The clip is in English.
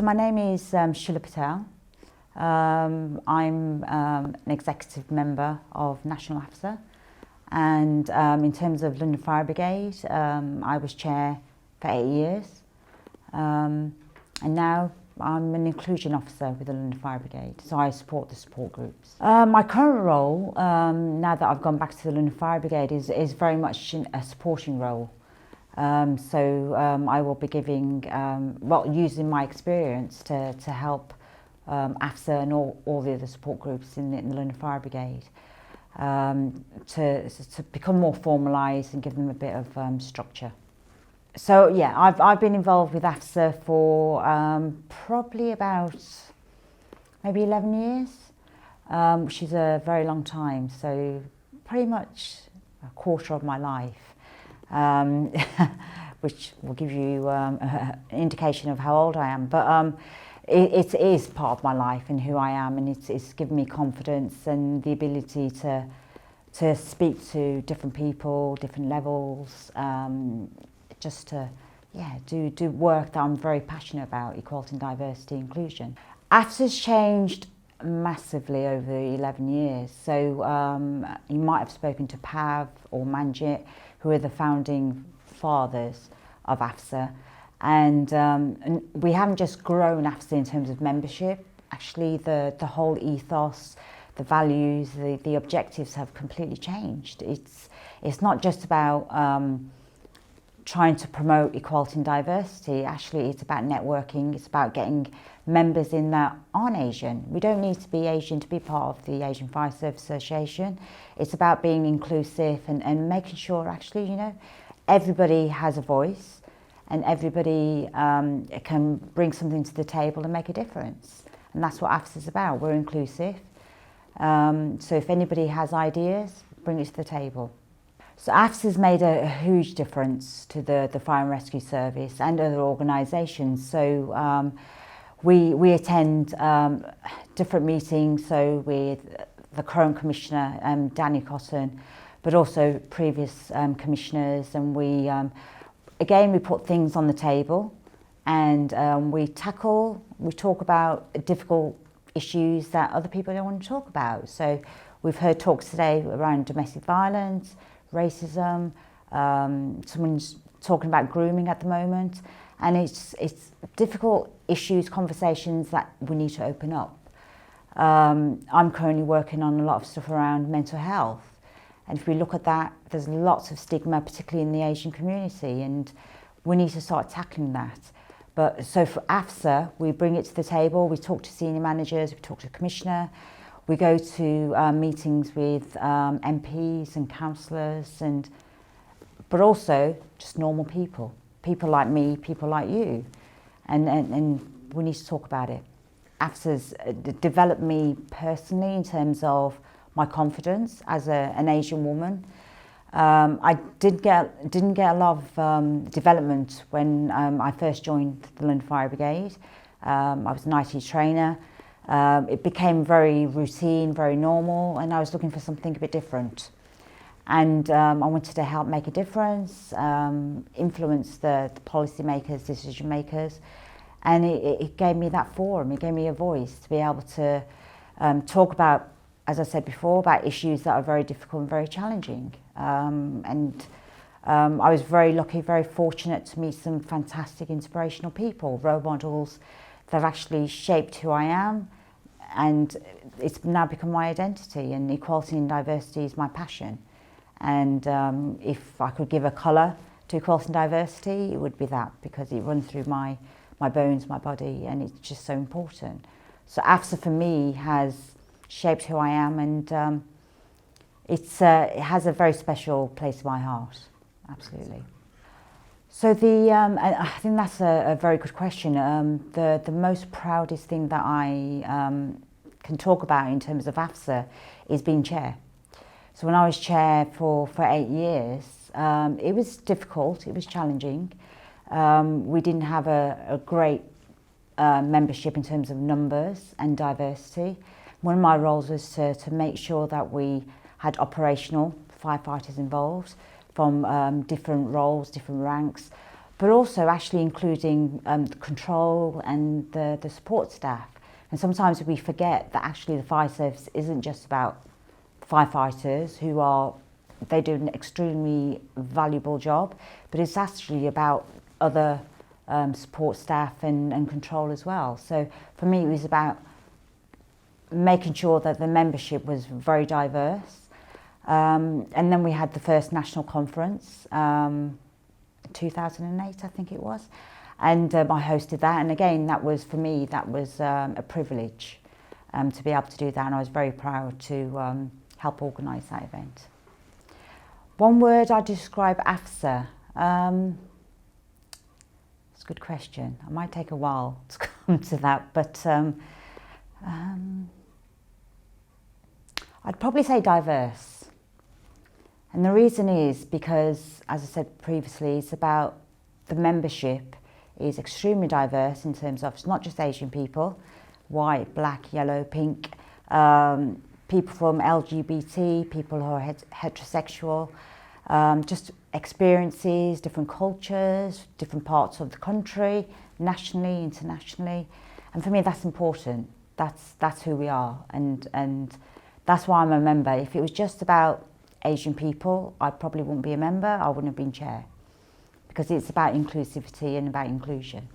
So my name is Shilla Patel. I'm an executive member of National AFSA, and in terms of London Fire Brigade, I was chair for 8 years, and now I'm an inclusion officer with the London Fire Brigade, so I support the support groups. My current role, now that I've gone back to the London Fire Brigade, is very much a supporting role. I will be giving, using my experience to help AFSA and all the other support groups in the London Fire Brigade to become more formalised and give them a bit of structure. So yeah, I've been involved with AFSA for probably about maybe 11 years, which is a very long time, so pretty much a quarter of my life. Which will give you an indication of how old I am. But it is part of my life and who I am, and it's given me confidence and the ability to speak to different people, different levels, just to do work that I'm very passionate about, equality and diversity, inclusion. AFSA's changed massively over the 11 years. So you might have spoken to Pav or Manjit, who are the founding fathers of AFSA. And we haven't just grown AFSA in terms of membership. Actually, the whole ethos, the values, the objectives have completely changed. It's not just about trying to promote equality and diversity. Actually, it's about networking. It's about getting members in that aren't Asian. We don't need to be Asian to be part of the Asian Fire Service Association. It's about being inclusive and making sure, actually, you know, everybody has a voice and everybody can bring something to the table and make a difference. And that's what AFSA is about. We're inclusive. So if anybody has ideas, bring it to the table. So AFSA's made a huge difference to the Fire and Rescue Service and other organisations. So we attend different meetings, so with the current Commissioner, Danny Cotton, but also previous commissioners, and we put things on the table, and we talk about difficult issues that other people don't want to talk about. So we've heard talks today around domestic violence, racism, someone's talking about grooming at the moment, and it's difficult issues, conversations that we need to open up. I'm currently working on a lot of stuff around mental health, and if we look at that, there's lots of stigma, particularly in the Asian community, and we need to start tackling that. But so for AFSA, we bring it to the table, we talk to senior managers, we talk to the Commissioner, we go to meetings with MPs and councillors, but also just normal people like me, people like you, and we need to talk about it. AFSA's developed me personally in terms of my confidence as an Asian woman. I didn't get a lot of development when I first joined the London Fire Brigade. I was an IT trainer. It became very routine, very normal, and I was looking for something a bit different. And I wanted to help make a difference, influence the policy makers, decision makers, and it gave me that forum, it gave me a voice to be able to talk about, as I said before, about issues that are very difficult and very challenging. I was very lucky, very fortunate to meet some fantastic, inspirational people, role models that have actually shaped who I am, and it's now become my identity, and equality and diversity is my passion. And if I could give a colour to equality and diversity, it would be that, because it runs through my bones, my body, and it's just so important. So AFSA for me has shaped who I am, and it has a very special place in my heart, absolutely. So I think that's a very good question. The most proudest thing that I can talk about in terms of AFSA is being chair. So when I was chair for 8 years, it was difficult, it was challenging. We didn't have a great membership in terms of numbers and diversity. One of my roles was to make sure that we had operational firefighters involved from different roles, different ranks, but also actually including the control and the support staff. And sometimes we forget that actually the fire service isn't just about firefighters they do an extremely valuable job, but it's actually about other support staff and control as well. So for me, it was about making sure that the membership was very diverse. And then we had the first national conference, 2008, I think it was. And I hosted that. And again, that was, for me, that was a privilege to be able to do that. And I was very proud to help organise that event. One word I'd describe AFSA. It's a good question. It might take a while to come to that, but I'd probably say diverse. And the reason is because, as I said previously, it's about the membership is extremely diverse in terms of it's not just Asian people, white, black, yellow, pink, people from LGBT, people who are heterosexual, just experiences, different cultures, different parts of the country, nationally, internationally. And for me, that's important. That's who we are. And that's why I'm a member. If it was just about Asian people, I probably wouldn't be a member. I wouldn't have been chair. Because it's about inclusivity and about inclusion.